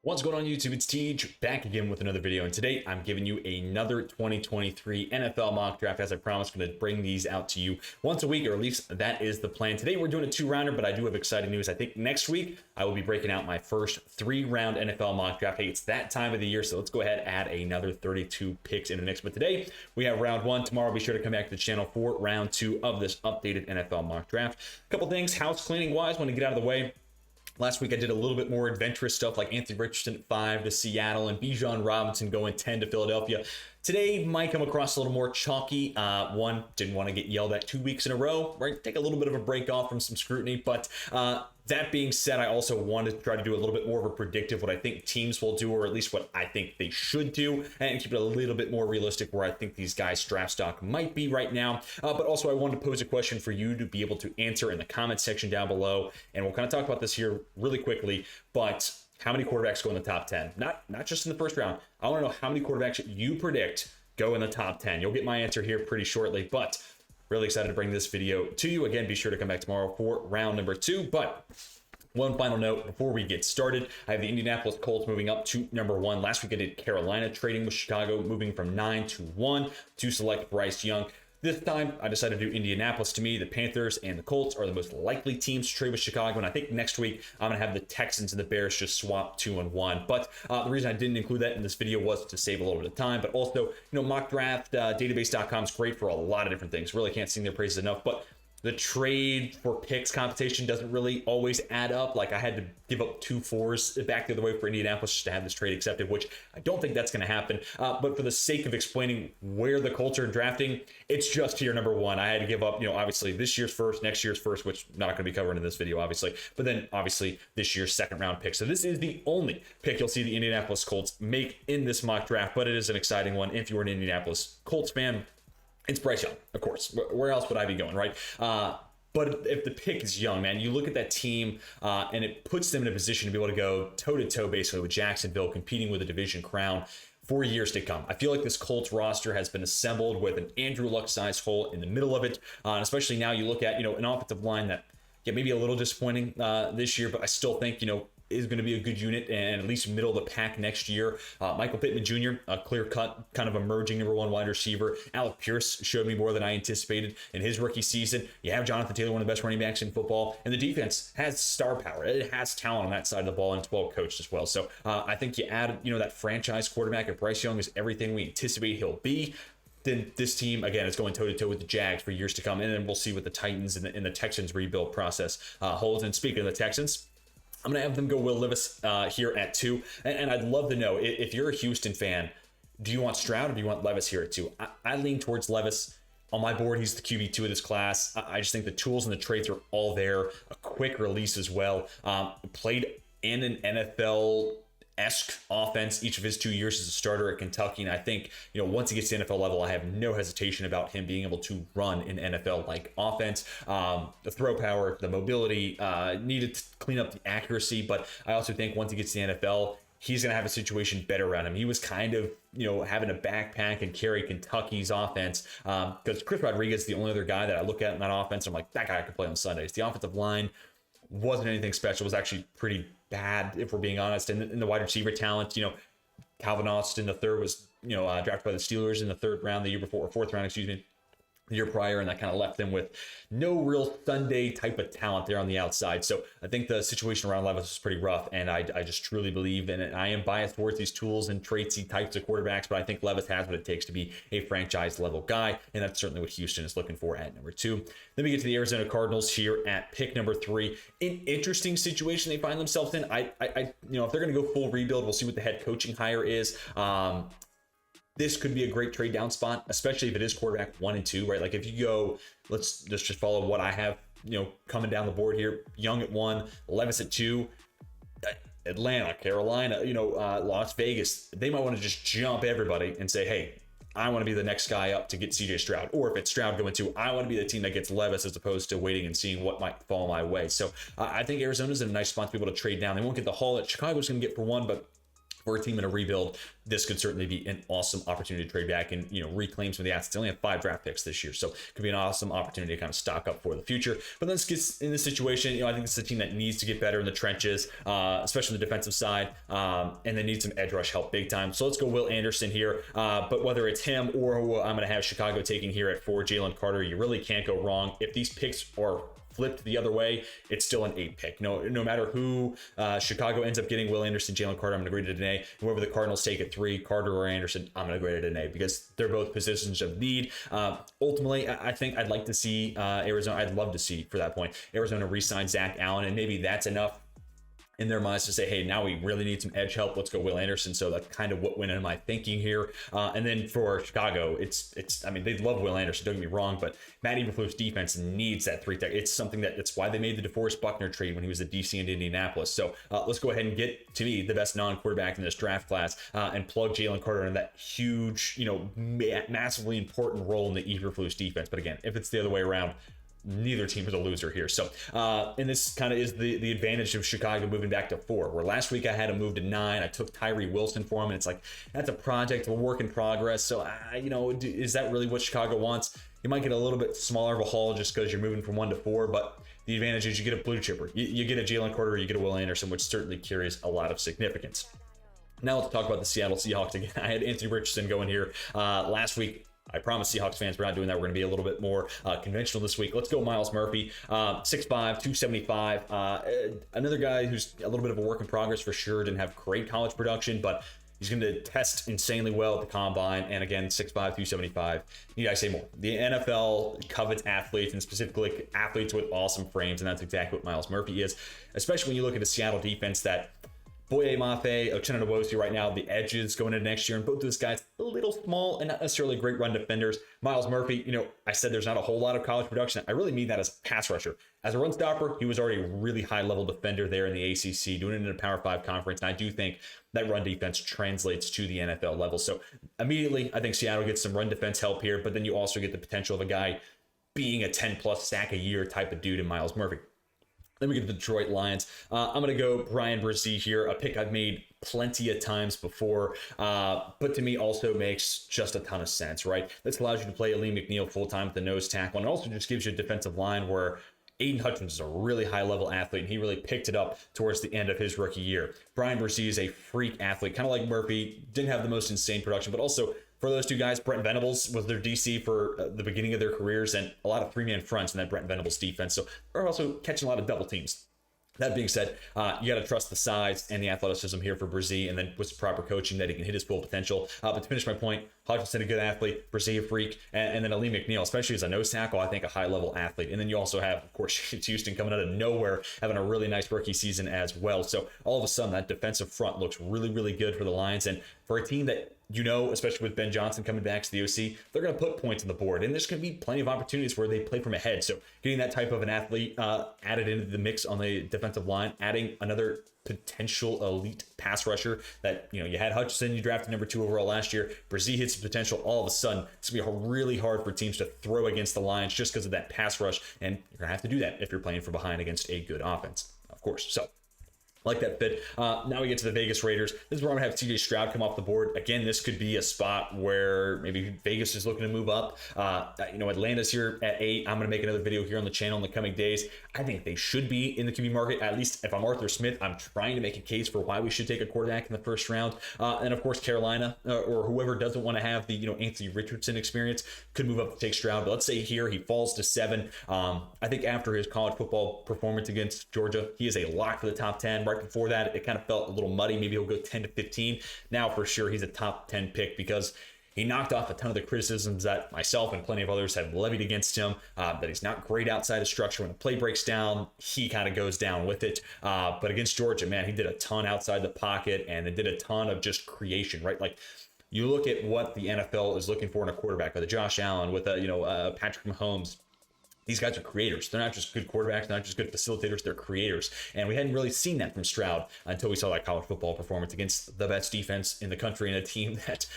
What's going on YouTube? It's Tej back again with another video, and today I'm giving you another 2023 NFL mock draft. As I promised, I'm going to bring these out to you once a week, or at least that is the plan. Today we're doing a 2-rounder, but I do have exciting news. I think next week I will be breaking out my first 3-round NFL mock draft. Hey, it's that time of the year, so let's go ahead and add another 32 picks in the mix. But today we have round 1. Tomorrow be sure to come back to the channel for round 2 of this updated NFL mock draft. A couple things house cleaning wise, want to get out of the way. Last week, I did a little bit more adventurous stuff like Anthony Richardson at 5 to Seattle and Bijan Robinson going 10 to Philadelphia. Today might come across a little more chalky. One, didn't want to get yelled at 2 weeks in a row, right? Take a little bit of a break off from some scrutiny. But that being said, I also wanted to try to do a little bit more of a predictive, what I think teams will do, or at least what I think they should do, and keep it a little bit more realistic where I think these guys' draft stock might be right now. But also I wanted to pose a question for you to be able to answer in the comment section down below. And we'll kind of talk about this here really quickly, but how many quarterbacks go in the top 10? Not just in the first round. I want to know how many quarterbacks you predict go in the top 10. You'll get my answer here pretty shortly, but really excited to bring this video to you. Again, be sure to come back tomorrow for round number 2. But one final note before we get started, I have the Indianapolis Colts moving up to number 1. Last week I did Carolina trading with Chicago, moving from 9 to 1 to select Bryce Young. This time, I decided to do Indianapolis. To me, the Panthers and the Colts are the most likely teams to trade with Chicago. And I think next week, I'm going to have the Texans and the Bears just swap 2 and 1. But the reason I didn't include that in this video was to save a little bit of time. But also, mock draft database.com is great for a lot of different things. Really can't sing their praises enough. But the trade for picks competition doesn't really always add up. Like, I had to give up 2 4s back the other way for Indianapolis just to have this trade accepted, which I don't think that's going to happen. But for the sake of explaining where the Colts are drafting, it's just here, number 1. I had to give up, obviously this year's first, next year's first, which I'm not going to be covering in this video, obviously. But then, obviously, this year's second round pick. So this is the only pick you'll see the Indianapolis Colts make in this mock draft, but it is an exciting one. If you're an Indianapolis Colts fan, it's Bryce Young, of course. Where else would I be going, right? But if the pick is Young, man, you look at that team and it puts them in a position to be able to go toe-to-toe basically with Jacksonville, competing with a division crown for years to come. I feel like this Colts roster has been assembled with an Andrew Luck-sized hole in the middle of it. And especially now you look at, an offensive line that, maybe a little disappointing this year, but I still think, is going to be a good unit and at least middle of the pack next year. Michael Pittman Jr., a clear-cut kind of emerging number 1 wide receiver. Alec Pierce showed me more than I anticipated in his rookie season. You have Jonathan Taylor, one of the best running backs in football, and the defense has star power. It has talent on that side of the ball, and it's well coached as well. So I think you add, that franchise quarterback. If Bryce Young is everything we anticipate he'll be, then this team, again, is going toe-to-toe with the Jags for years to come. And then we'll see what the Titans and the Texans rebuild process holds. And speaking of the Texans, I'm going to have them go Will Levis here at 2. And I'd love to know, if you're a Houston fan, do you want Stroud or do you want Levis here at 2? I lean towards Levis. On my board, he's the QB2 of this class. I just think the tools and the traits are all there. A quick release as well. Played in an NFL-esque offense each of his 2 years as a starter at Kentucky. And I think, once he gets to the NFL level, I have no hesitation about him being able to run an NFL-like offense. The throw power, the mobility, needed to clean up the accuracy. But I also think once he gets to the NFL, he's going to have a situation better around him. He was kind of, having to backpack and carry Kentucky's offense because Chris Rodriguez is the only other guy that I look at in that offense. I'm like, that guy could play on Sundays. The offensive line wasn't anything special. It was actually pretty bad, if we're being honest. And in the wide receiver talent, Calvin Austin, the third, was, drafted by the Steelers in the 3rd round the year before, or 4th round, excuse me, the year prior, and that kind of left them with no real Sunday type of talent there on the outside. So I think the situation around Levis is pretty rough, and I just truly believe in it. I am biased towards these tools and traitsy types of quarterbacks, but I think Levis has what it takes to be a franchise level guy, and that's certainly what Houston is looking for at number 2. Then we get to the Arizona Cardinals here at pick number 3. An interesting situation they find themselves in. I if they're going to go full rebuild, we'll see what the head coaching hire is. This could be a great trade down spot, especially if it is quarterback 1 and 2, right? Like if you go, let's just follow what I have, coming down the board here. Young at 1, Levis at 2, Atlanta, Carolina, Las Vegas. They might want to just jump everybody and say, hey, I want to be the next guy up to get CJ Stroud. Or if it's Stroud going to, I want to be the team that gets Levis as opposed to waiting and seeing what might fall my way. So I think Arizona's in a nice spot to be able to trade down. They won't get the haul that Chicago's going to get for 1, but For a team in a rebuild, this could certainly be an awesome opportunity to trade back and, reclaim some of the assets. They only have 5 draft picks this year, so it could be an awesome opportunity to kind of stock up for the future. But let's get in this situation. I think it's a team that needs to get better in the trenches, especially on the defensive side, and they need some edge rush help big time. So let's go Will Anderson here. But whether it's him or who I'm going to have Chicago taking here at 4, Jalen Carter, you really can't go wrong. If these picks are flipped the other way, it's still an 8 pick. No matter who Chicago ends up getting, Will Anderson, Jalen Carter, I'm going to grade it an A. Whoever the Cardinals take at 3, Carter or Anderson, I'm going to grade it an A because they're both positions of need. Ultimately, I think I'd like to see Arizona. I'd love to see, for that point, Arizona re-sign Zach Allen, and maybe that's enough in their minds to say, hey, now we really need some edge help. Let's go Will Anderson. So that's kind of what went into my thinking here. And then for Chicago, I mean, they love Will Anderson, don't get me wrong, but Matt Eberflus defense needs that 3 tech. It's something that's why they made the DeForest Buckner trade when he was the DC in Indianapolis. So let's go ahead and get, to me, the best non-quarterback in this draft class and plug Jalen Carter in that huge, massively important role in the Eberflus defense. But again, if it's the other way around, neither team is a loser here. So, and this kind of is the advantage of Chicago moving back to 4, where last week I had him move to 9. I took Tyree Wilson for him, and it's like, that's a project, a work in progress. So, is that really what Chicago wants? You might get a little bit smaller of a haul just because you're moving from 1 to 4, but the advantage is you get a blue chipper. You get a Jalen Carter, you get a Will Anderson, which certainly carries a lot of significance. Now let's talk about the Seattle Seahawks again. I had Anthony Richardson going here last week. I promise Seahawks fans we're not doing that. We're going to be a little bit more conventional this week. Let's go Myles Murphy, 6'5", 275. Another guy who's a little bit of a work in progress for sure. Didn't have great college production, but he's going to test insanely well at the combine. And again, 6'5", 275. Need I say more? The NFL covets athletes, and specifically athletes with awesome frames, and that's exactly what Myles Murphy is, especially when you look at a Seattle defense that Boye Mafe, Uchenna Nwosu right now, the edges going into next year, and both of those guys a little small and not necessarily great run defenders. Myles Murphy, I said there's not a whole lot of college production. I really mean that as a pass rusher. As a run stopper, he was already a really high-level defender there in the ACC, doing it in a Power 5 conference, and I do think that run defense translates to the NFL level. So immediately, I think Seattle gets some run defense help here, but then you also get the potential of a guy being a 10-plus sack a year type of dude in Myles Murphy. Then we get to the Detroit Lions. I'm going to go Brian Brzee here, a pick I've made plenty of times before, but to me also makes just a ton of sense, right? This allows you to play Aleem McNeil full-time at the nose tackle, and it also just gives you a defensive line where Aiden Hutchins is a really high-level athlete, and he really picked it up towards the end of his rookie year. Brian Brzee is a freak athlete, kind of like Murphy, didn't have the most insane production, but also for those two guys, Brent Venables was their DC for the beginning of their careers, and a lot of 3-man fronts in that Brent Venables defense. So they're also catching a lot of double teams. That being said, you got to trust the size and the athleticism here for Brzee, and then with some proper coaching that he can hit his full potential. But to finish my point, Hutchinson, a good athlete, Brzee, a freak, and then Aleem McNeil, especially as a nose tackle, I think a high-level athlete. And then you also have, of course, Houston coming out of nowhere, having a really nice rookie season as well. So all of a sudden, that defensive front looks really, really good for the Lions. And for a team that, especially with Ben Johnson coming back to the OC, they're going to put points on the board. And there's going to be plenty of opportunities where they play from ahead. So getting that type of an athlete added into the mix on the defensive line, adding another potential elite pass rusher that, you had Hutchinson, you drafted number 2 overall last year. Brzee hits potential all of a sudden. It's going to be really hard for teams to throw against the Lions just because of that pass rush. And you're going to have to do that if you're playing from behind against a good offense, of course. So like that fit. Now we get to the Vegas Raiders. This is where I'm going to have CJ Stroud come off the board. Again, this could be a spot where maybe Vegas is looking to move up. Atlanta's here at 8. I'm going to make another video here on the channel in the coming days. I think they should be in the QB market. At least if I'm Arthur Smith, I'm trying to make a case for why we should take a quarterback in the first round. And of course, Carolina or whoever doesn't want to have the Anthony Richardson experience could move up to take Stroud. But let's say here he falls to 7. I think after his college football performance against Georgia, he is a lock for the top 10. Right before that, it kind of felt a little muddy. Maybe he'll go 10 to 15. Now for sure, he's a top 10 pick because he knocked off a ton of the criticisms that myself and plenty of others have levied against him, that he's not great outside of structure. When the play breaks down, he kind of goes down with it. But against Georgia, man, he did a ton outside the pocket, and it did a ton of just creation, right? Like, you look at what the NFL is looking for in a quarterback, with a Josh Allen, with a Patrick Mahomes. These guys are creators. They're not just good quarterbacks, they're not just good facilitators, they're creators. And we hadn't really seen that from Stroud until we saw that college football performance against the best defense in the country and a team that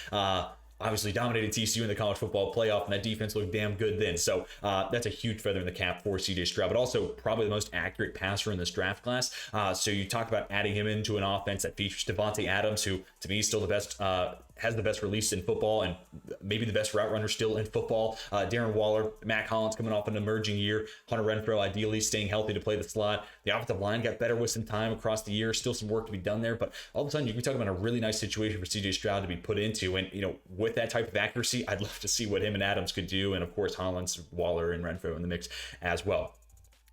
obviously dominated TCU in the college football playoff, and that defense looked damn good then. So that's a huge feather in the cap for CJ Stroud, but also probably the most accurate passer in this draft class. So you talk about adding him into an offense that features Devontae Adams, who to me is still the best, has the best release in football and maybe the best route runner still in football. Darren Waller, Matt Collins coming off an emerging year. Hunter Renfrow ideally staying healthy to play the slot. The offensive line got better with some time across the year. Still some work to be done there, but all of a sudden you can talk about a really nice situation for CJ Stroud to be put into. And, with that type of accuracy, I'd love to see what him and Adams could do. And of course, Hollins, Waller, and Renfrow in the mix as well.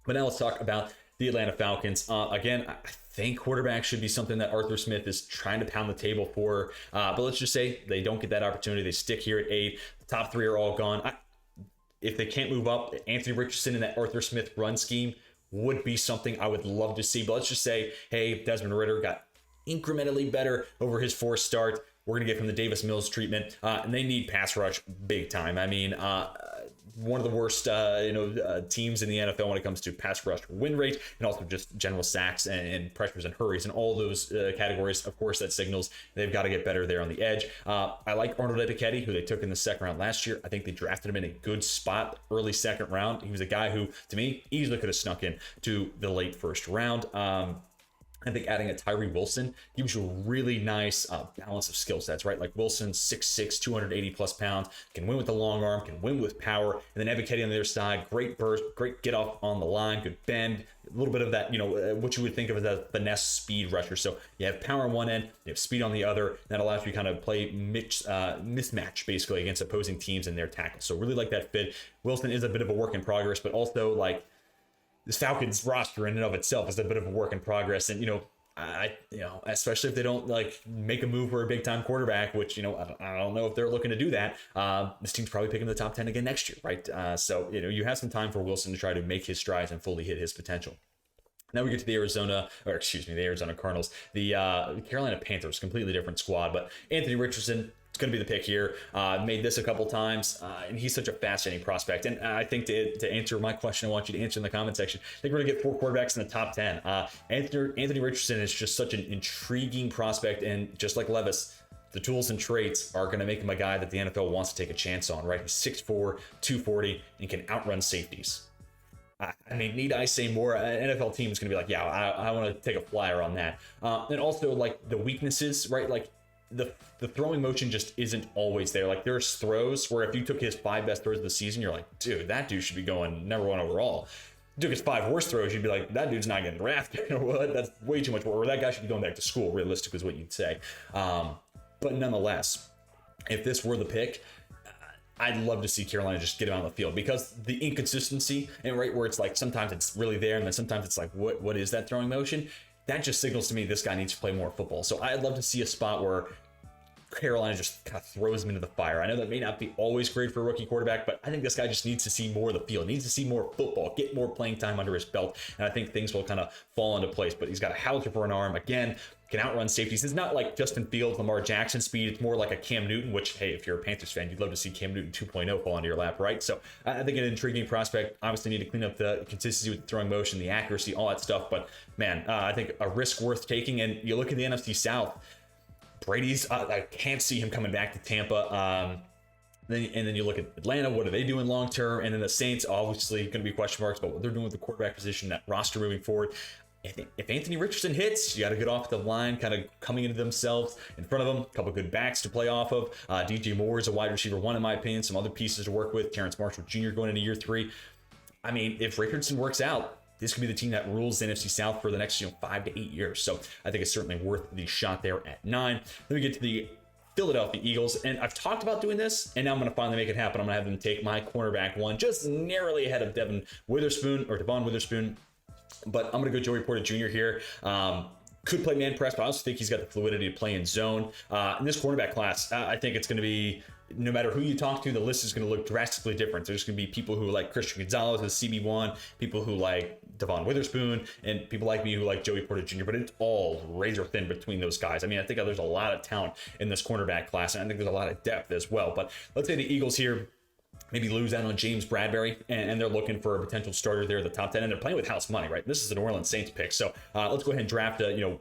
But now let's talk about the Atlanta Falcons. Again, I think quarterback should be something that Arthur Smith is trying to pound the table for. But let's just say they don't get that opportunity. They stick here at 8. The top 3 are all gone. If they can't move up, Anthony Richardson in that Arthur Smith run scheme would be something I would love to see. But let's just say, hey, Desmond Ridder got incrementally better over his 4th start. We're going to give him the Davis Mills treatment. And they need pass rush big time. I mean, one of the worst teams in the NFL when it comes to pass rush win rate, and also just general sacks and pressures and hurries and all those categories. Of course, that signals they've got to get better there on the edge. I like Arnold Ebiketie, who they took in the 2nd round last year. I think they drafted him in a good spot, early 2nd round. He was a guy who, to me, easily could have snuck in to the late 1st round. I think adding a Tyree Wilson gives you a really nice balance of skill sets, right? Like Wilson's 6'6", 280 plus pounds, can win with the long arm, can win with power. And then Ebiketie on the other side, great burst, great get off on the line, good bend, a little bit of that, what you would think of as a finesse speed rusher. So you have power on one end, you have speed on the other. That allows you to kind of play mismatch basically against opposing teams and their tackles. So really like that fit. Wilson is a bit of a work in progress, but also like, this Falcons roster in and of itself is a bit of a work in progress. And, especially if they don't make a move for a big time quarterback, which, I don't know if they're looking to do that. This team's probably picking the top 10 again next year, right? So, you have some time for Wilson to try to make his strides and fully hit his potential. Now we get to the Arizona Cardinals. The Carolina Panthers, completely different squad, but Anthony Richardson, it's going to be the pick here. Made this a couple times, and he's such a fascinating prospect. And I think to answer my question, I want you to answer in the comment section. I think we're going to get 4 quarterbacks in the top 10. Anthony Richardson is just such an intriguing prospect, and just like Levis, the tools and traits are going to make him a guy that the NFL wants to take a chance on, right? He's 6'4", 240, and can outrun safeties. I mean, need I say more? An NFL team is going to be like, yeah, I want to take a flyer on that. And also, like, the weaknesses, right? Like, the throwing motion just isn't always there. Like, there's throws where if you took his 5 best throws of the season, you're like, dude, that dude should be going number 1 overall. Took his 5 worst throws, you'd be like, that dude's not getting drafted. What? That's way too much work. Or that guy should be going back to school, realistic is what you'd say. But nonetheless, if this were the pick, I'd love to see Carolina just get him on the field, because the inconsistency, and right where it's like sometimes it's really there and then sometimes it's like, what is that throwing motion? That just signals to me this guy needs to play more football. So I'd love to see a spot where Carolina just kind of throws him into the fire. I know that may not be always great for a rookie quarterback, but I think this guy just needs to see more of the field, needs to see more football, get more playing time under his belt, and I think things will kind of fall into place. But he's got a howler for an arm. Again, can outrun safeties. It's not like Justin Fields, Lamar Jackson speed. It's more like a Cam Newton, which, hey, if you're a Panthers fan, you'd love to see Cam Newton 2.0 fall into your lap, right? So I think an intriguing prospect. Obviously need to clean up the consistency with the throwing motion, the accuracy, all that stuff. But man, I think a risk worth taking. And you look at the NFC South, Brady's, I can't see him coming back to Tampa. Then you look at Atlanta, what are they doing long term? And then the Saints, obviously going to be question marks about what they're doing with the quarterback position, that roster moving forward. If Anthony Richardson hits, you got a good offensive line kind of coming into themselves in front of them, a couple good backs to play off of. DJ Moore is a wide receiver 1, in my opinion, some other pieces to work with. Terrence Marshall Jr. going into year 3. I mean, if Richardson works out, this could be the team that rules the NFC South for the next 5 to 8 years. So I think it's certainly worth the shot there at 9. Then we get to the Philadelphia Eagles, and I've talked about doing this, and now I'm going to finally make it happen. I'm going to have them take my cornerback 1, just narrowly ahead of Devon Witherspoon. But I'm going to go Joey Porter Jr. here. Could play man press, but I also think he's got the fluidity to play in zone. In this cornerback class, I think it's going to be, no matter who you talk to, the list is going to look drastically different. There's going to be people who like Christian Gonzalez as CB1, people who like Devon Witherspoon, and people like me who like Joey Porter Jr., but it's all razor thin between those guys. I mean, I think there's a lot of talent in this cornerback class, and I think there's a lot of depth as well. But let's say the Eagles here maybe lose out on James Bradbury, and they're looking for a potential starter there at the top 10, and they're playing with house money, right? This is the New Orleans Saints pick, so let's go ahead and draft a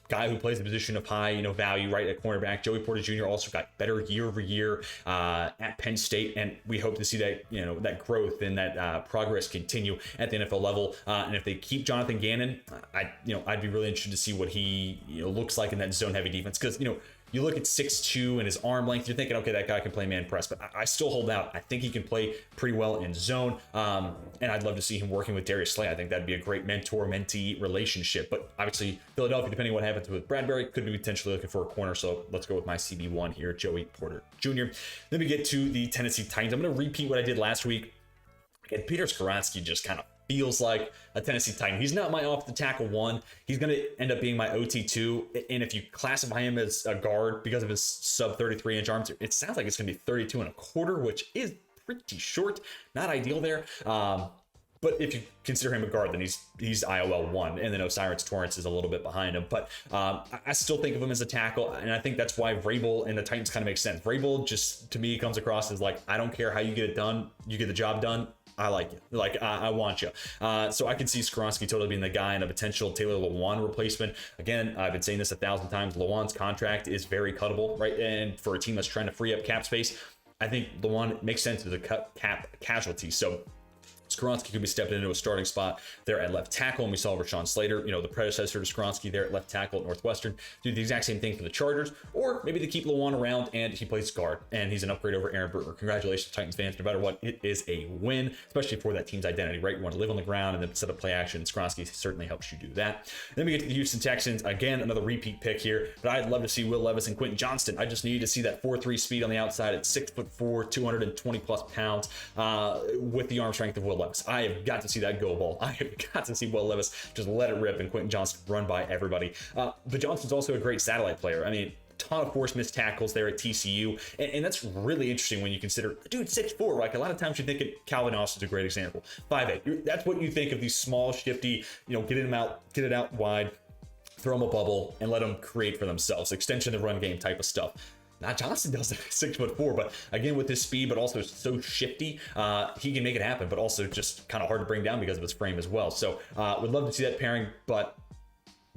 guy who plays the position of high value, right, at cornerback. Joey Porter Jr. also got better year over year at Penn State, and we hope to see that that growth and that progress continue at the NFL level. And if they keep Jonathan Gannon, I'd be really interested to see what he looks like in that zone heavy defense, because you look at 6'2" and his arm length, you're thinking, okay, that guy can play man press, but I still hold out. I think he can play pretty well in zone, and I'd love to see him working with Darius Slay. I think that'd be a great mentor-mentee relationship, but obviously Philadelphia, depending on what happens with Bradbury, could be potentially looking for a corner, so let's go with my CB1 here, Joey Porter Jr. Then we get to the Tennessee Titans. I'm going to repeat what I did last week. Again, Peter Skoronski just kind of feels like a Tennessee Titan. He's not my off the tackle one. He's going to end up being my OT2. And if you classify him as a guard because of his sub 33 inch arms, it sounds like it's going to be 32 and a quarter, which is pretty short. Not ideal there. But if you consider him a guard, then he's IOL 1, and then Osiris Torrance is a little bit behind him. But I still think of him as a tackle, and I think that's why Vrabel and the Titans kind of make sense. Vrabel just, to me, comes across as like, I don't care how you get it done. You get the job done. I like you. Like, I want you. So I can see Skoronski totally being the guy and a potential Taylor Lewan replacement. Again, I've been saying this 1,000 times. Lewan's contract is very cuttable, right? And for a team that's trying to free up cap space, I think Lewan makes sense as a cap casualty. So Skoronski could be stepping into a starting spot there at left tackle, and we saw Rashawn Slater, the predecessor to Skoronski there at left tackle at Northwestern, do the exact same thing for the Chargers. Or maybe they keep Lewan around and he plays guard, and he's an upgrade over Aaron Bruner. Congratulations, Titans fans. No matter what, it is a win, especially for that team's identity, right? You want to live on the ground and then set up play action. Skoronski certainly helps you do that. Then we get to the Houston Texans. Again, another repeat pick here, but I'd love to see Will Levis and Quentin Johnston. I just need to see that 4.3 speed on the outside at 6'4", 220 plus pounds with the arm strength of Will Levis. I have got to see that go ball. I have got to see Will Levis just let it rip and Quentin Johnston run by everybody. But Johnston's also a great satellite player. I mean, ton of forced missed tackles there at TCU, and that's really interesting when you consider, dude, 6'4", like a lot of times you think Calvin Austin's a great example. 5'8", that's what you think of these small, shifty, get it out wide, throw them a bubble, and let them create for themselves, extension of the run game type of stuff. Now Johnston does it at 6'4", but again with his speed, but also so shifty, he can make it happen, but also just kind of hard to bring down because of his frame as well. So would love to see that pairing, but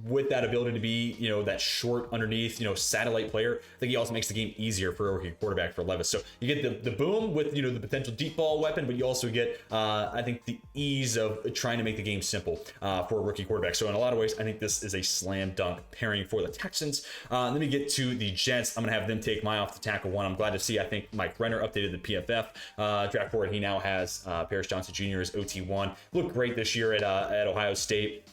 with that ability to be, that short underneath, satellite player, I think he also makes the game easier for a rookie quarterback for Levis. So you get the boom with, the potential deep ball weapon, but you also get, I think, the ease of trying to make the game simple for a rookie quarterback. So in a lot of ways, I think this is a slam dunk pairing for the Texans. Let me get to the Jets. I'm going to have them take my off the tackle one. I'm glad to see, I think Mike Renner updated the PFF draft board. He now has Paris Johnson Jr. as OT1. Looked great this year at Ohio State.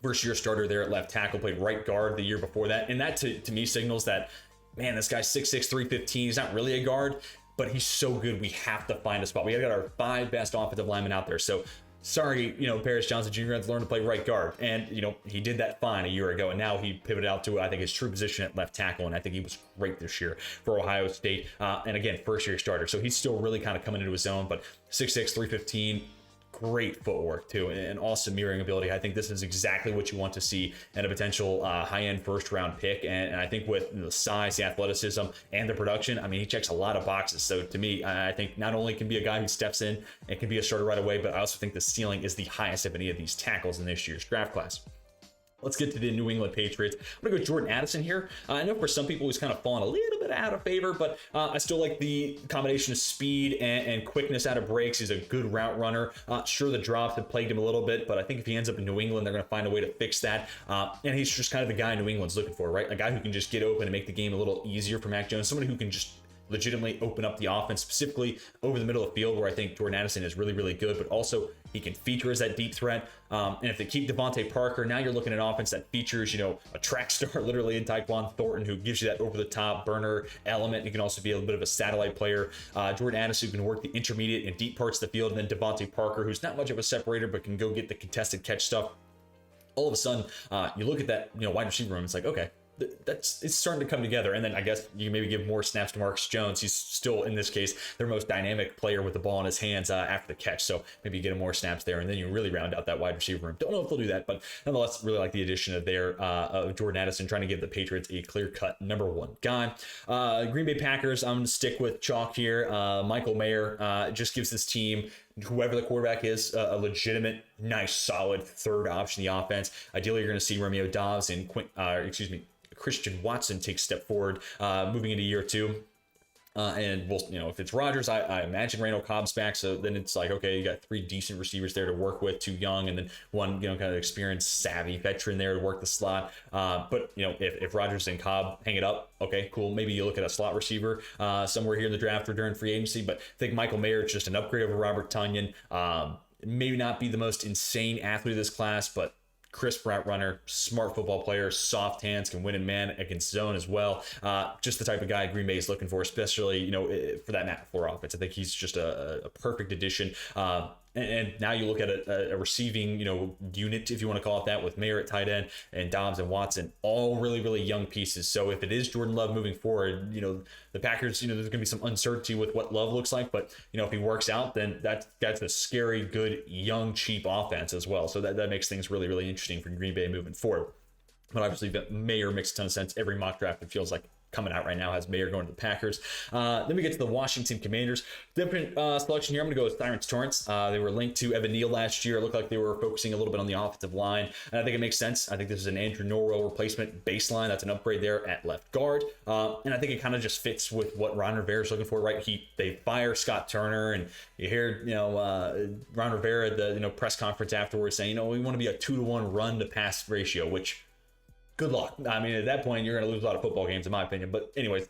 First year starter there at left tackle, played right guard the year before that. And that to me signals that, man, this guy's 6'6", 315. He's not really a guard, but he's so good. We have to find a spot. We got our 5 best offensive linemen out there. So sorry, Paris Johnson Jr. had to learn to play right guard. And, he did that fine a year ago. And now he pivoted out to, I think, his true position at left tackle. And I think he was great this year for Ohio State. And again, first year starter. So he's still really kind of coming into his own, but 6'6", 315. Great footwork too, and awesome mirroring ability. I think this is exactly what you want to see in a potential high-end first-round pick. And I think with the size, the athleticism, and the production, I mean, he checks a lot of boxes. So to me, I think not only can be a guy who steps in and can be a starter right away, but I also think the ceiling is the highest of any of these tackles in this year's draft class. Let's get to the New England Patriots. I'm going to go Jordan Addison here. I know for some people he's kind of fallen a little bit out of favor, but I still like the combination of speed and quickness out of breaks. He's a good route runner. Sure, the drops have plagued him a little bit, but I think if he ends up in New England, they're going to find a way to fix that. And he's just kind of the guy New England's looking for, right? A guy who can just get open and make the game a little easier for Mac Jones. Somebody who can just legitimately open up the offense, specifically over the middle of the field, where I think Jordan Addison is really, really good, but also he can feature as that deep threat. And if they keep Devontae Parker, now you're looking at an offense that features, a track star literally in Tyquan Thornton, who gives you that over-the-top burner element. He can also be a little bit of a satellite player. Jordan Addison, who can work the intermediate and deep parts of the field, and then Devontae Parker, who's not much of a separator, but can go get the contested catch stuff. All of a sudden, you look at that, wide receiver room, it's like, okay, it's starting to come together. And then I guess you maybe give more snaps to Marcus Jones. He's still, in this case, their most dynamic player with the ball in his hands after the catch. So maybe you get him more snaps there, and then you really round out that wide receiver room. Don't know if they'll do that, but nonetheless, really like the addition of Jordan Addison, trying to give the Patriots a clear-cut number one guy. Green Bay Packers, I'm going to stick with chalk here. Michael Mayer just gives this team, whoever the quarterback is, a legitimate, nice, solid third option in the offense. Ideally, you're going to see Romeo Doubs and Christian Watson take a step forward moving into year two. And we'll, if it's Rodgers, I imagine Randall Cobb's back. So then it's like, okay, you got three decent receivers there to work with, two young, and then one, kind of experienced, savvy veteran there to work the slot. But if Rodgers and Cobb hang it up, okay, cool. Maybe you look at a slot receiver somewhere here in the draft or during free agency. But I think Michael Mayer is just an upgrade over Robert Tonyan. Maybe not be the most insane athlete of this class, but crisp route runner, smart football player, soft hands, can win in man against zone as well. Just the type of guy Green Bay is looking for, especially, for that Matt LaFleur offense. I think he's just a perfect addition. And now you look at a receiving, unit, if you want to call it that, with Mayer at tight end and Dobbs and Watson, all really, really young pieces. So if it is Jordan Love moving forward, the Packers, there's going to be some uncertainty with what Love looks like. But, if he works out, then that's a scary, good, young, cheap offense as well. So that makes things really, really interesting for Green Bay moving forward. But obviously, Mayer makes a ton of sense. Every mock draft, it feels like, coming out right now has Mayer going to the Packers. Then we get to the Washington Commanders. Different selection here. I'm going to go with Cyrus Torrence. They were linked to Evan Neal last year. It looked like they were focusing a little bit on the offensive line, and I think it makes sense. I think this is an Andrew Norwell replacement baseline. That's an upgrade there at left guard, and I think it kind of just fits with what Ron Rivera is looking for, right? They fire Scott Turner, and you hear Ron Rivera at the press conference afterwards saying, we want to be a 2-to-1 run to pass ratio, which, good luck. I mean, at that point, you're going to lose a lot of football games, in my opinion. But anyways,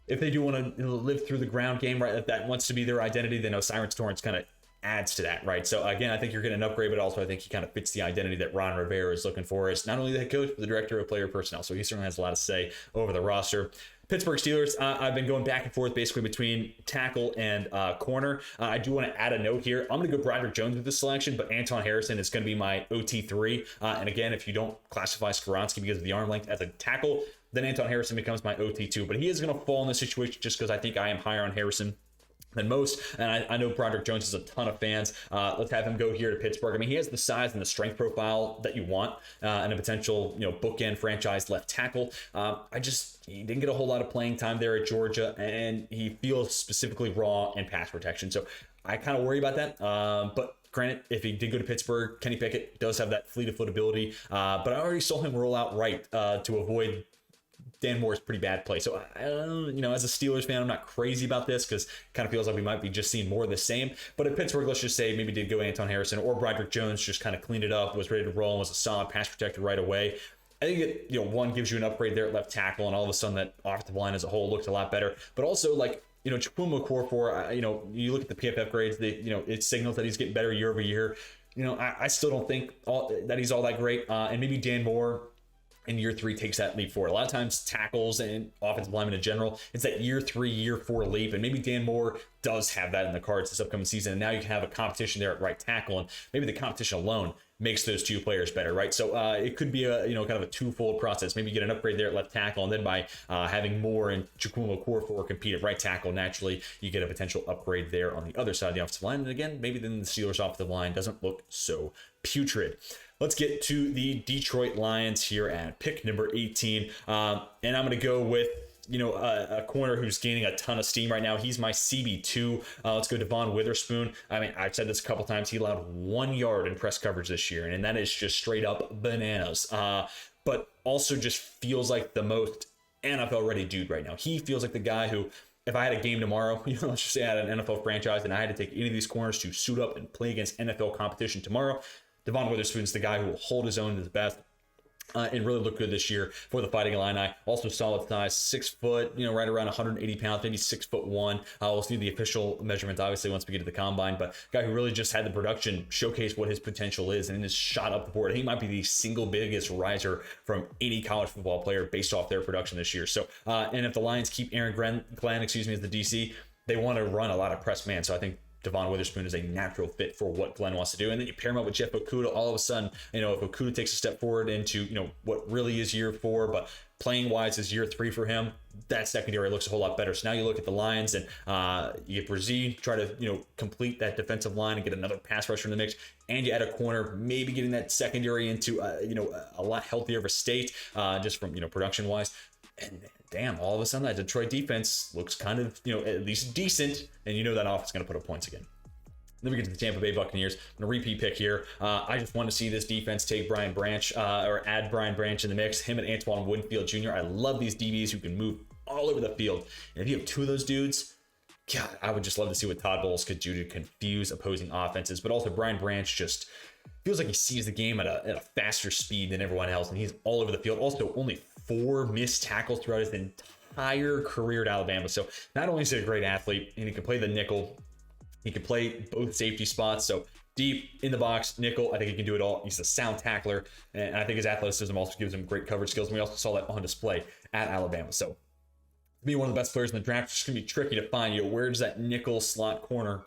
if they do want to live through the ground game, right, if that wants to be their identity, then Cyrus Torrence kind of adds to that, right? So again, I think you're getting an upgrade, but also I think he kind of fits the identity that Ron Rivera is looking for as not only the head coach, but the director of player personnel. So he certainly has a lot to say over the roster. Pittsburgh Steelers, I've been going back and forth basically between tackle and corner. I do want to add a note here. I'm going to go Broderick Jones with this selection, but Anton Harrison is going to be my OT3. And again, if you don't classify Skoronski because of the arm length as a tackle, then Anton Harrison becomes my OT2. But he is going to fall in this situation just because I think I am higher on Harrison than most, and I know Broderick Jones has a ton of fans. Let's have him go here to Pittsburgh. I mean, he has the size and the strength profile that you want, and a potential, bookend franchise left tackle. He didn't get a whole lot of playing time there at Georgia, and he feels specifically raw in pass protection. So I kind of worry about that. But granted, if he did go to Pittsburgh, Kenny Pickett does have that fleet of foot ability. But I already saw him roll out right to avoid Dan Moore's pretty bad play. So, as a Steelers fan, I'm not crazy about this because it kind of feels like we might be just seeing more of the same. But at Pittsburgh, let's just say maybe did go Anton Harrison or Broderick Jones, just kind of cleaned it up, was ready to roll, and was a solid pass protector right away. I think it, one gives you an upgrade there at left tackle, and all of a sudden that offensive line as a whole looks a lot better. But also, Chukwuma Okorafor, you look at the PFF grades, it signals that he's getting better year over year. I still don't think that he's all that great. And maybe Dan Moore in year 3 takes that leap forward. A lot of times tackles and offensive linemen in general, it's that year 3, year 4 leap. And maybe Dan Moore does have that in the cards this upcoming season. And now you can have a competition there at right tackle. And maybe the competition alone makes those two players better, right? So it could be a, kind of a twofold process. Maybe you get an upgrade there at left tackle. And then by having Moore and Chukwuma Okorafor compete at right tackle, naturally you get a potential upgrade there on the other side of the offensive line. And again, maybe then the Steelers offensive line doesn't look so putrid. Let's get to the Detroit Lions here at pick number 18. And I'm going to go with, a corner who's gaining a ton of steam right now. He's my CB2. Let's go Devon Witherspoon. I mean, I've said this a couple times. He allowed 1 yard in press coverage this year, and that is just straight up bananas. But also just feels like the most NFL-ready dude right now. He feels like the guy who, if I had a game tomorrow, let's just say I had an NFL franchise and I had to take any of these corners to suit up and play against NFL competition tomorrow, Devon Witherspoon's the guy who will hold his own to the best and really look good this year for the Fighting Illini. Also solid size, 6 foot, right around 180 pounds, maybe 6'1". We'll see the official measurements, obviously, once we get to the combine, but a guy who really just had the production showcase what his potential is and is shot up the board. He might be the single biggest riser from any college football player based off their production this year. So, and if the Lions keep Aaron Glenn, as the DC, they want to run a lot of press man. So I think Devon Witherspoon is a natural fit for what Glenn wants to do. And then you pair him up with Jeff Okudah. All of a sudden, if Okudah takes a step forward into, what really is year 4, but playing wise is year 3 for him. That secondary looks a whole lot better. So now you look at the Lions and you get Brzee, try to complete that defensive line and get another pass rusher in the mix, and you add a corner, maybe getting that secondary into a lot healthier of a state just from production wise. And damn, all of a sudden that Detroit defense looks kind of at least decent, and that offense is going to put up points again. Then we get to the Tampa Bay Buccaneers. I'm a repeat pick here. I just want to see this defense take Brian Branch or add Brian Branch in the mix. Him and Antoine Winfield Jr. I love these DBs who can move all over the field. And if you have 2 of those dudes, God, I would just love to see what Todd Bowles could do to confuse opposing offenses. But also Brian Branch just feels like he sees the game at a faster speed than everyone else, and he's all over the field. Also, only 4 missed tackles throughout his entire career at Alabama. So not only is he a great athlete, and he can play the nickel, he can play both safety spots. So deep, in the box, nickel, I think he can do it all. He's a sound tackler, and I think his athleticism also gives him great coverage skills. And we also saw that on display at Alabama. So to be one of the best players in the draft, it's just going to be tricky to find. Where does that nickel slot corner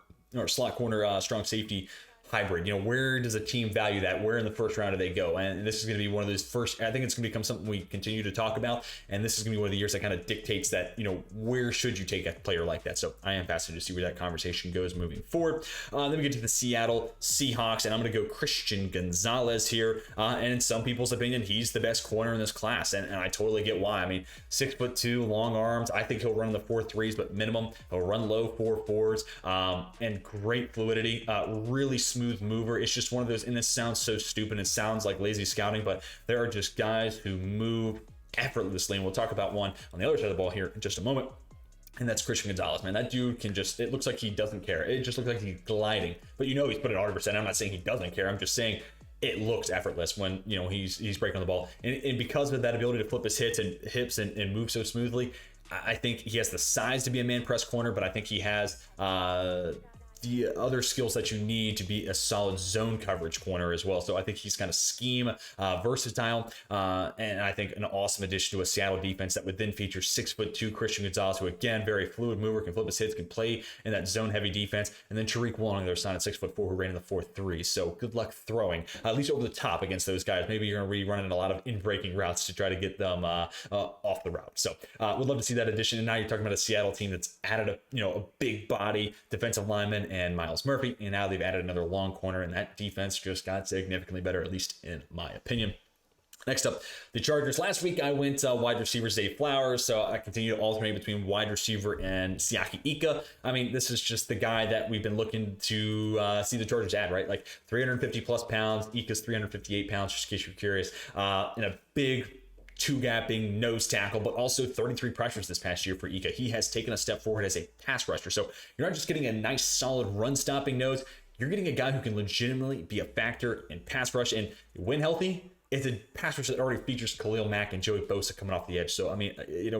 strong safety hybrid? Where does a team value that? Where in the first round do they go? And this is going to be one of those first. I think it's going to become something we continue to talk about. And this is going to be one of the years that kind of dictates that. Where should you take a player like that? So I am fascinated to see where that conversation goes moving forward. Then we get to the Seattle Seahawks, and I'm going to go Christian Gonzalez here. And in some people's opinion, he's the best corner in this class, and I totally get why. I mean, 6'2", long arms. I think he'll run in the 4.3s, but minimum he'll run low 4.4s. And great fluidity. Really smooth mover. It's just one of those, and this sounds so stupid, it sounds like lazy scouting, but there are just guys who move effortlessly, and we'll talk about one on the other side of the ball here in just a moment. And that's Christian Gonzalez, man. That dude can just, it looks like he doesn't care. It just looks like he's gliding, but he's put it 100%. I'm not saying he doesn't care. I'm just saying it looks effortless when he's breaking on the ball, and because of that ability to flip his hips and move so smoothly, I think he has the size to be a man press corner, but I think he has the other skills that you need to be a solid zone coverage corner as well. So I think he's kind of scheme versatile, and I think an awesome addition to a Seattle defense that would then feature 6'2" Christian Gonzalez, who again, very fluid mover, can flip his hits, can play in that zone heavy defense, and then Tariq Woolen on the other side at 6'4", who ran in the 4.3. So good luck throwing, at least over the top against those guys. Maybe you're going to be running a lot of in-breaking routes to try to get them off the route. So would love to see that addition. And now you're talking about a Seattle team that's added a big body defensive lineman and Miles Murphy, and now they've added another long corner, and that defense just got significantly better, at least in my opinion. Next up, the Chargers. Last week I went wide receiver Zay Flowers, so I continue to alternate between wide receiver and Siaki Ika. I mean, this is just the guy that we've been looking to see the Chargers add, right? Like 350 plus pounds. Ika's 358 pounds, just in case you're curious. In a big two-gapping nose tackle, but also 33 pressures this past year for Ika. He has taken a step forward as a pass rusher. So you're not just getting a nice, solid run-stopping nose. You're getting a guy who can legitimately be a factor in pass rush. And when healthy, it's a pass rush that already features Khalil Mack and Joey Bosa coming off the edge. So, I mean,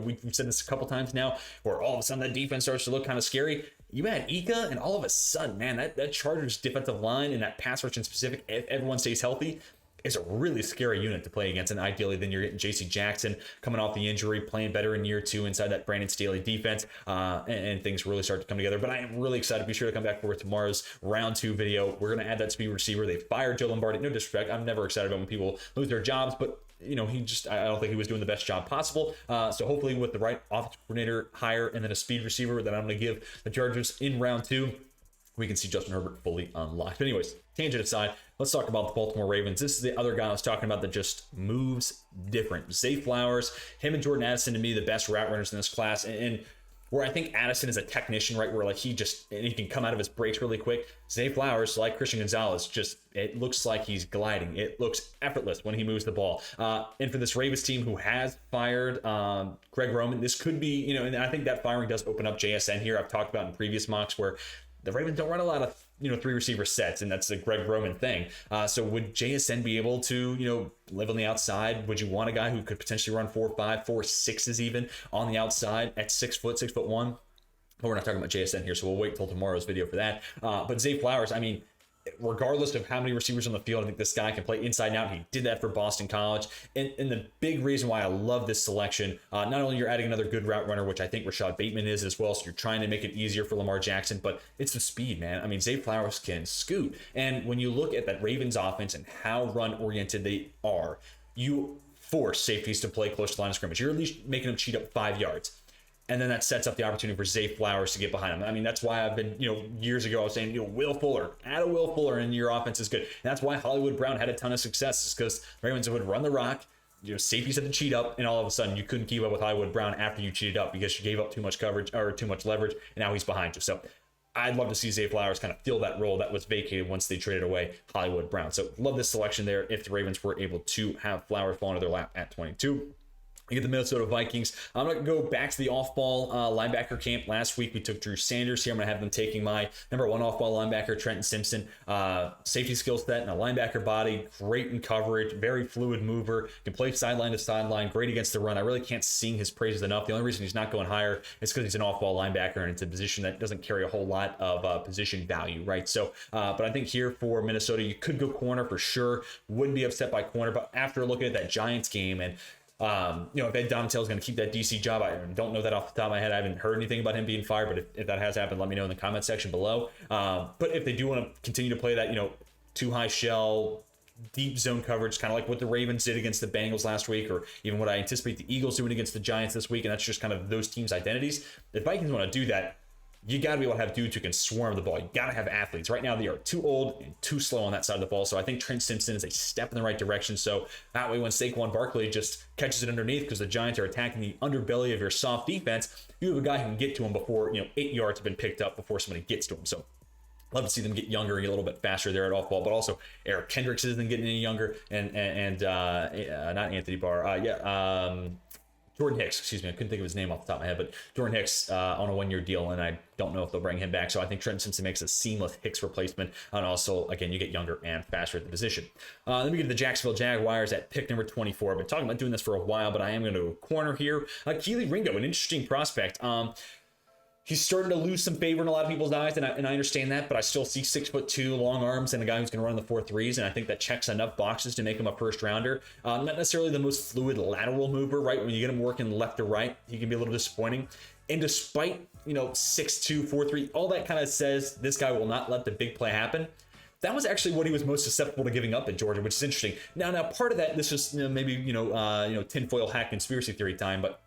we've said this a couple times now, where all of a sudden that defense starts to look kind of scary. You add Ika, and all of a sudden, man, that Chargers defensive line and that pass rush in specific, if everyone stays healthy, is a really scary unit to play against. And ideally, then you're getting J.C. Jackson coming off the injury, playing better in year 2 inside that Brandon Staley defense, and things really start to come together. But I am really excited. Be sure to come back for tomorrow's round 2 video. We're going to add that speed receiver. They fired Joe Lombardi. No disrespect. I'm never excited about when people lose their jobs, but I don't think he was doing the best job possible. So hopefully with the right offensive coordinator hire and then a speed receiver that I'm going to give the Chargers in round 2, we can see Justin Herbert fully unlocked. But anyways, tangent aside, let's talk about the Baltimore Ravens. This is the other guy I was talking about that just moves different. Zay Flowers, him and Jordan Addison, to me, the best route runners in this class. And where I think Addison is a technician, right, where like he can come out of his breaks really quick. Zay Flowers, like Christian Gonzalez, it looks like he's gliding. It looks effortless when he moves the ball. And for this Ravens team who has fired Greg Roman, this could be, and I think that firing does open up JSN here. I've talked about in previous mocks where the Ravens don't run a lot of 3 receiver sets, and that's a Greg Roman thing. So would JSN be able to live on the outside? Would you want a guy who could potentially run 4.5, 4.6s even on the outside at 6 foot, 6'1"? But we're not talking about JSN here, so we'll wait till tomorrow's video for that. But Zay Flowers, I mean, regardless of how many receivers on the field, I think this guy can play inside and out. He did that for Boston College. And the big reason why I love this selection, not only you're adding another good route runner, which I think Rashad Bateman is as well, so you're trying to make it easier for Lamar Jackson, but it's the speed, man. I mean, Zay Flowers can scoot. And when you look at that Ravens offense and how run-oriented they are, you force safeties to play close to the line of scrimmage. You're at least making them cheat up 5 yards. And then that sets up the opportunity for Zay Flowers to get behind him. I mean, that's why I've been, years ago I was saying, Will Fuller, add a Will Fuller and your offense is good. And that's why Hollywood Brown had a ton of success, is because Ravens would run the rock, safeties had to cheat up, and all of a sudden you couldn't keep up with Hollywood Brown after you cheated up because you gave up too much coverage or too much leverage, and now he's behind you. So I'd love to see Zay Flowers kind of fill that role that was vacated once they traded away Hollywood Brown. So love this selection there if the Ravens were able to have Flowers fall into their lap at 22. You get the Minnesota Vikings. I'm going to go back to the off-ball linebacker camp. Last week, we took Drew Sanders. Here, I'm going to have them taking my number 1 off-ball linebacker, Trenton Simpson. Safety skill set and a linebacker body. Great in coverage. Very fluid mover. Can play sideline to sideline. Great against the run. I really can't sing his praises enough. The only reason he's not going higher is because he's an off-ball linebacker, and it's a position that doesn't carry a whole lot of position value, right? So, but I think here for Minnesota, you could go corner for sure. Wouldn't be upset by corner, but after looking at that Giants game and if Ed Donatell is going to keep that DC job, I don't know that off the top of my head. I haven't heard anything about him being fired, but if that has happened, let me know in the comment section below. But if they do want to continue to play that, too high shell, deep zone coverage, kind of like what the Ravens did against the Bengals last week, or even what I anticipate the Eagles doing against the Giants this week, and that's just kind of those teams' identities. If Vikings want to do that, you got to be able to have dudes who can swarm the ball. You got to have athletes. Right now, they are too old and too slow on that side of the ball. So I think Trent Simpson is a step in the right direction. So that way, when Saquon Barkley just catches it underneath because the Giants are attacking the underbelly of your soft defense, you have a guy who can get to him before 8 yards have been picked up before somebody gets to him. So love to see them get younger and get a little bit faster there at off ball, but also Eric Kendricks isn't getting any younger, and not Anthony Barr. Jordan Hicks, excuse me. I couldn't think of his name off the top of my head, but Jordan Hicks on a 1-year deal, and I don't know if they'll bring him back. So I think Trent Simpson makes a seamless Hicks replacement. And also, again, you get younger and faster at the position. Then we get to the Jacksonville Jaguars at pick number 24. I've been talking about doing this for a while, but I am going to corner here. Keely Ringo, an interesting prospect. He's starting to lose some favor in a lot of people's eyes, and I understand that, but I still see 6'2", long arms, and a guy who's going to run the 4.3s, and I think that checks enough boxes to make him a first rounder. Not necessarily the most fluid lateral mover, right? When you get him working left to right, he can be a little disappointing. And despite 6'2", 4.3, all that kind of says this guy will not let the big play happen. That was actually what he was most susceptible to giving up at Georgia, which is interesting. Now part of that, this is maybe tinfoil hat conspiracy theory time, but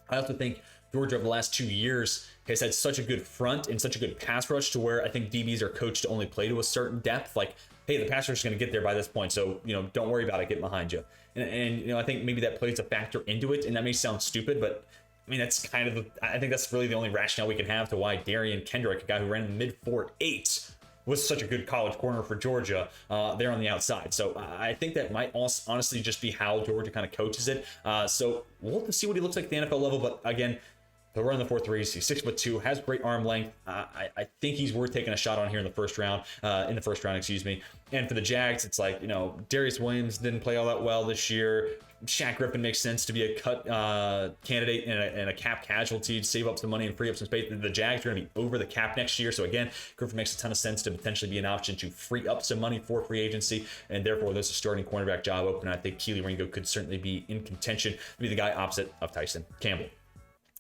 I also think Georgia over the last 2 years has had such a good front and such a good pass rush to where I think DBs are coached to only play to a certain depth. Like, hey, the pass rush is going to get there by this point, so don't worry about it getting behind you. And I think maybe that plays a factor into it, and that may sound stupid, but I mean that's I think that's really the only rationale we can have to why Darian Kendrick, a guy who ran in the mid 4.8s, was such a good college corner for Georgia there on the outside. So I think that might also honestly just be how Georgia kind of coaches it. So we'll have to see what he looks like at the NFL level, but again, he'll run the 4.3s. He's 6'2", has great arm length. I think he's worth taking a shot on here in the first round. Excuse me. And for the Jags, it's like Darius Williams didn't play all that well this year. Shaq Griffin makes sense to be a cut candidate and a cap casualty to save up some money and free up some space. The Jags are going to be over the cap next year, so again, Griffin makes a ton of sense to potentially be an option to free up some money for free agency, and therefore there's a starting cornerback job open. I think Keely Ringo could certainly be in contention to be the guy opposite of Tyson Campbell.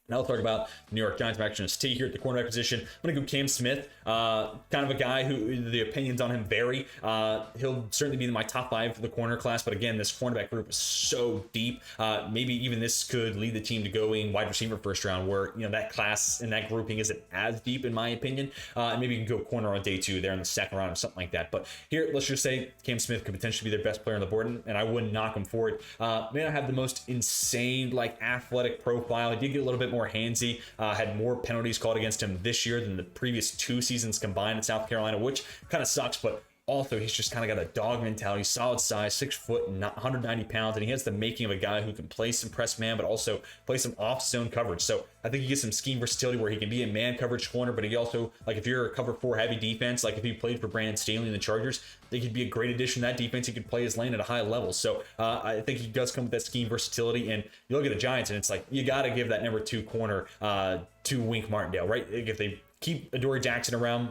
Now let's talk about the New York Giants. I'm actually going to stay here at the cornerback position. I'm going to go Cam Smith, kind of a guy who the opinions on him vary. He'll certainly be in my top 5 for the corner class, but again, this cornerback group is so deep. Maybe even this could lead the team to going wide receiver first round, where that class and that grouping isn't as deep in my opinion. And maybe you can go corner on day 2 there in the second round or something like that. But here, let's just say Cam Smith could potentially be their best player on the board, and I wouldn't knock him for it. May not have the most insane athletic profile. He did get a little bit more handsy, had more penalties called against him this year than the previous 2 seasons combined in South Carolina, which kind of sucks, but also he's just kind of got a dog mentality, solid size, 6 foot and 190 pounds, and he has the making of a guy who can play some press man, but also play some off zone coverage. So I think he gets some scheme versatility where he can be a man coverage corner, but he also, if you're a cover 4 heavy defense, if he played for Brandon Staley and the Chargers, I think he'd be a great addition to that defense. He could play his lane at a high level. So I think he does come with that scheme versatility, and you look at the Giants and it's you got to give that number 2 corner to Wink Martindale, right? If they keep Adoree Jackson around,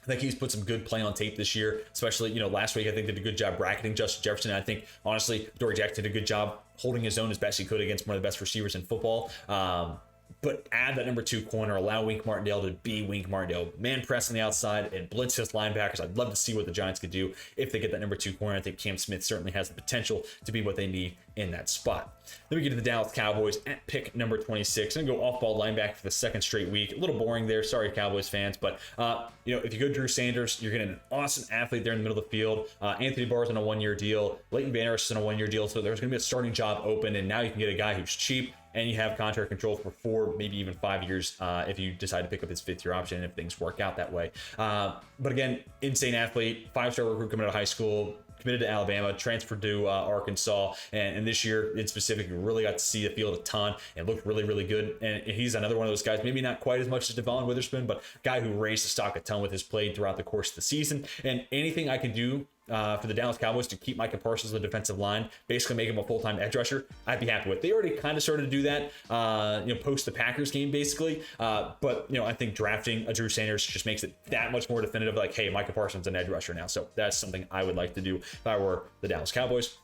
I think he's put some good play on tape this year, especially, last week I think did a good job bracketing Justin Jefferson. And I think, honestly, Adoree Jackson did a good job holding his own as best he could against one of the best receivers in football. but add that number 2 corner, allow Wink Martindale to be Wink Martindale, man press on the outside and blitz his linebackers. I'd love to see what the Giants could do if they get that number 2 corner. I think Cam Smith certainly has the potential to be what they need in that spot. Then we get to the Dallas Cowboys at pick number 26. I'm going to go off-ball linebacker for the second straight week. A little boring there. Sorry, Cowboys fans. But, if you go Drew Sanders, you're getting an awesome athlete there in the middle of the field. Anthony Barr's on a 1-year deal. Leighton Van Eris is on a 1-year deal. So there's going to be a starting job open. And now you can get a guy who's cheap, and you have contract control for 4, maybe even 5 years if you decide to pick up his 5th-year option if things work out that way. But again, insane athlete, 5-star recruit coming out of high school, committed to Alabama, transferred to Arkansas, and this year in specific, we really got to see the field a ton and looked really, really good. And he's another one of those guys, maybe not quite as much as Devon Witherspoon, but guy who raised the stock a ton with his play throughout the course of the season. And anything I can do for the Dallas Cowboys to keep Micah Parsons on the defensive line, basically make him a full-time edge rusher, I'd be happy with. They already kind of started to do that, post the Packers game, basically. But I think drafting a Drew Sanders just makes it that much more definitive, like, hey, Micah Parsons an edge rusher now. So that's something I would like to do if I were the Dallas Cowboys.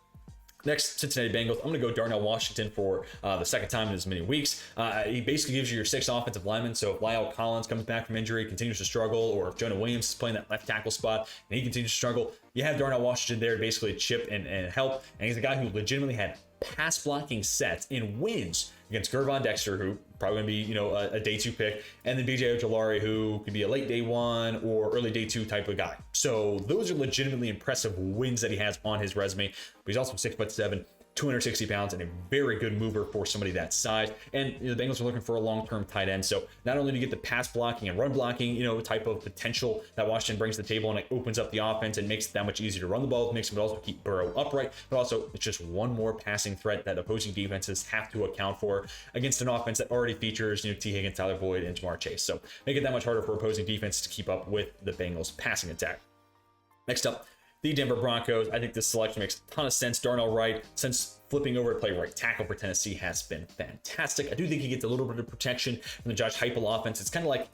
Next, Cincinnati Bengals. I'm going to go Darnell Washington for the second time in as many weeks. He basically gives you your 6 offensive linemen. So if Lyle Collins comes back from injury, continues to struggle, or if Jonah Williams is playing that left tackle spot and he continues to struggle, you have Darnell Washington there to basically chip and help. And he's a guy who legitimately had pass blocking sets in wins against Gervon Dexter, who probably going to be, a day 2 pick, and then BJ Ojolari, who could be a late day 1 or early day 2 type of guy. So those are legitimately impressive wins that he has on his resume. But he's also 6'7", 260 pounds, and a very good mover for somebody that size. And the Bengals are looking for a long-term tight end. So not only do you get the pass blocking and run blocking, type of potential that Washington brings to the table, and it opens up the offense and makes it that much easier to run the ball, makes it also keep Burrow upright, but also it's just one more passing threat that opposing defenses have to account for against an offense that already features, T. Higgins, Tyler Boyd, and Jamar Chase. So make it that much harder for opposing defense to keep up with the Bengals passing attack. Next up, the Denver Broncos. I think this selection makes a ton of sense. Darnell Wright, since flipping over to play right tackle for Tennessee, has been fantastic. I do think he gets a little bit of protection from the Josh Heupel offense. It's kind of like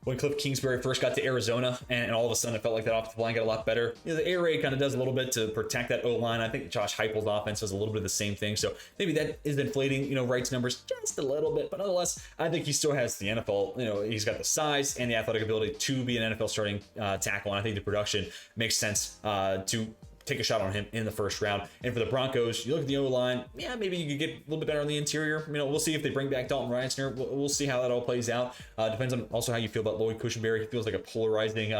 when Cliff Kingsbury first got to Arizona, and all of a sudden it felt like that offensive line got a lot better. The air raid kind of does a little bit to protect that O-line. I think Josh Heupel's offense does a little bit of the same thing. So maybe that is inflating, Wright's numbers just a little bit. But nonetheless, I think he still has the NFL, he's got the size and the athletic ability to be an NFL starting tackle. And I think the production makes sense to take a shot on him in the first round. And for the Broncos, you look at the O-line, maybe you could get a little bit better on the interior. We'll see if they bring back Dalton Reisner. We'll see how that all plays out. Depends on also how you feel about Lloyd Cushenberry. He feels like a polarizing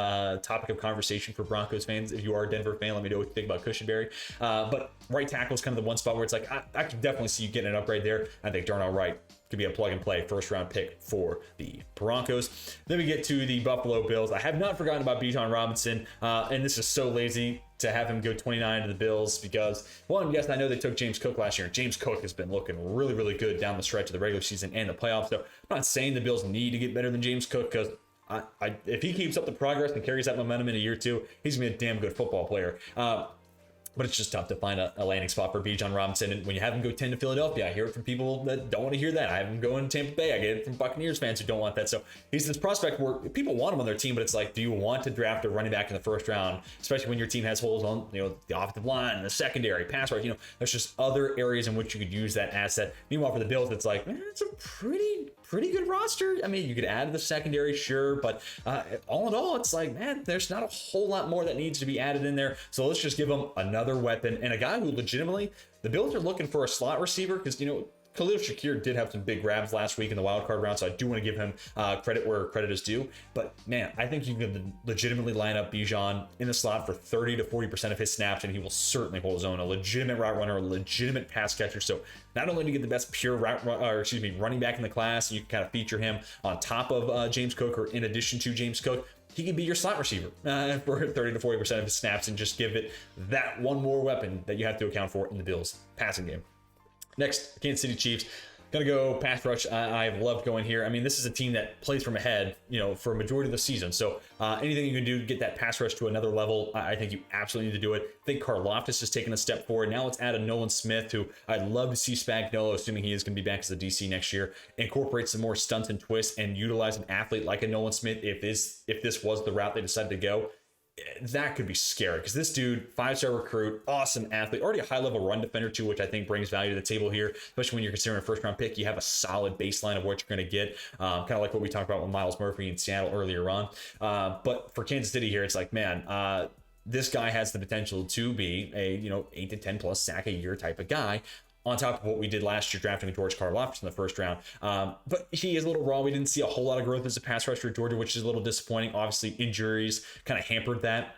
topic of conversation for Broncos fans. If you are a Denver fan, let me know what you think about Cushenberry. But right tackle is kind of the one spot where it's like, I can definitely see you getting an upgrade there. I think Darnell Wright could be a plug-and-play first-round pick for the Broncos. Then we get to the Buffalo Bills. I have not forgotten about Bijan Robinson, and this is so lazy to have him go 29 to the Bills because, one, yes, I know they took James Cook last year. James Cook has been looking really, really good down the stretch of the regular season and the playoffs. So I'm not saying the Bills need to get better than James Cook because if he keeps up the progress and carries that momentum in a year or two, he's going to be a damn good football player. But it's just tough to find a landing spot for Bijan Robinson. And when you have him go 10 to Philadelphia, I hear it from people that don't want to hear that. I have him going to Tampa Bay. I get it from Buccaneers fans who don't want that. So he's this prospect where people want him on their team, but it's like, do you want to draft a running back in the first round, especially when your team has holes on, the offensive line, the secondary, pass rush, there's just other areas in which you could use that asset. Meanwhile, for the Bills, it's like, man, it's a pretty good roster. I mean, you could add to the secondary, sure, but all in all, it's like, man, there's not a whole lot more that needs to be added in there. So let's just give them another weapon and a guy who legitimately, the Bills are looking for a slot receiver because, Khalil Shakir did have some big grabs last week in the wild card round, so I do want to give him credit where credit is due. But man, I think you can legitimately line up Bijan in the slot for 30 to 40% of his snaps, and he will certainly hold his own. A legitimate route runner, a legitimate pass catcher. So not only do you get the best pure running back in the class, and you can kind of feature him on top of James Cook or in addition to James Cook, he can be your slot receiver for 30 to 40% of his snaps and just give it that one more weapon that you have to account for in the Bills passing game. Next, Kansas City Chiefs. Gonna go pass rush. I've loved going here. I mean, this is a team that plays from ahead, for a majority of the season. So anything you can do to get that pass rush to another level, I think you absolutely need to do it. I think Karlaftis has taken a step forward. Now let's add a Nolan Smith, who I'd love to see Spagnuolo, assuming he is going to be back as a DC next year, incorporate some more stunts and twists and utilize an athlete like a Nolan Smith if this was the route they decided to go. that could be scary because this dude, 5-star recruit, awesome athlete, already a high-level run defender too, which I think brings value to the table here, especially when you're considering a first-round pick. You have a solid baseline of what you're going to get, kind of like what we talked about with Miles Murphy in Seattle earlier on. But for Kansas City here, it's like, man, this guy has the potential to be a 8 to 10 plus sack a year type of guy, on top of what we did last year drafting George Karlaftis in the first round. But he is a little raw. We didn't see a whole lot of growth as a pass rusher at Georgia, which is a little disappointing. Obviously, injuries kind of hampered that,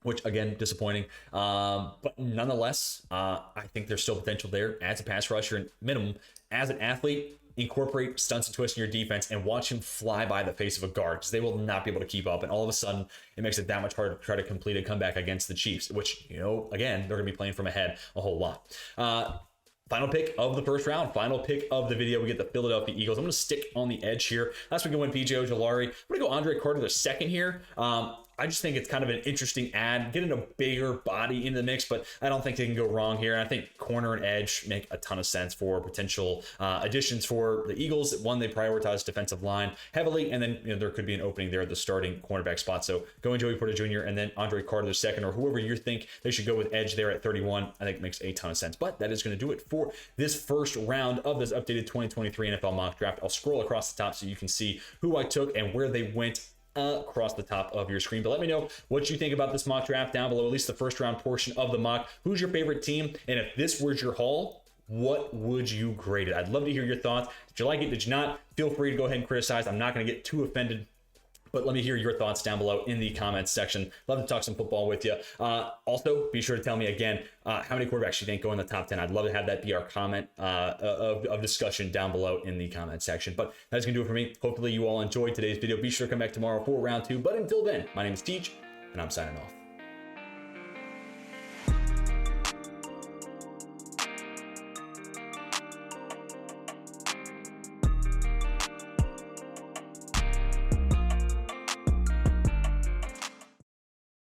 which again, disappointing. But nonetheless, I think there's still potential there as a pass rusher, and minimum as an athlete. Incorporate stunts and twists in your defense and watch him fly by the face of a guard, because they will not be able to keep up. And all of a sudden, it makes it that much harder to try to complete a comeback against the Chiefs, which, again, they're going to be playing from ahead a whole lot. Final pick of the first round, final pick of the video. We get the Philadelphia Eagles. I'm going to stick on the edge here. Last week I went PJ Ojulari. I'm going to go Andre Carter the second here. I just think it's kind of an interesting ad, getting a bigger body in the mix, but I don't think they can go wrong here. And I think corner and edge make a ton of sense for potential additions for the Eagles. One, they prioritize defensive line heavily, and then there could be an opening there at the starting cornerback spot. So going Joey Porter Jr. and then Andre Carter the second, or whoever you think they should go with edge there at 31, I think makes a ton of sense. But that is going to do it for this first round of this updated 2023 NFL mock draft. I'll scroll across the top so you can see who I took and where they went across the top of your screen. But let me know what you think about this mock draft down below, at least the first round portion of the mock. Who's your favorite team? And if this was your haul, what would you grade it? I'd love to hear your thoughts. Did you like it? Did you not? Feel free to go ahead and criticize. I'm not going to get too offended, but let me hear your thoughts down below in the comments section. Love to talk some football with you. Also, be sure to tell me again how many quarterbacks you think go in the top 10. I'd love to have that be our comment of discussion down below in the comment section. But that's going to do it for me. Hopefully you all enjoyed today's video. Be sure to come back tomorrow for round 2. But until then, my name is Teach, and I'm signing off.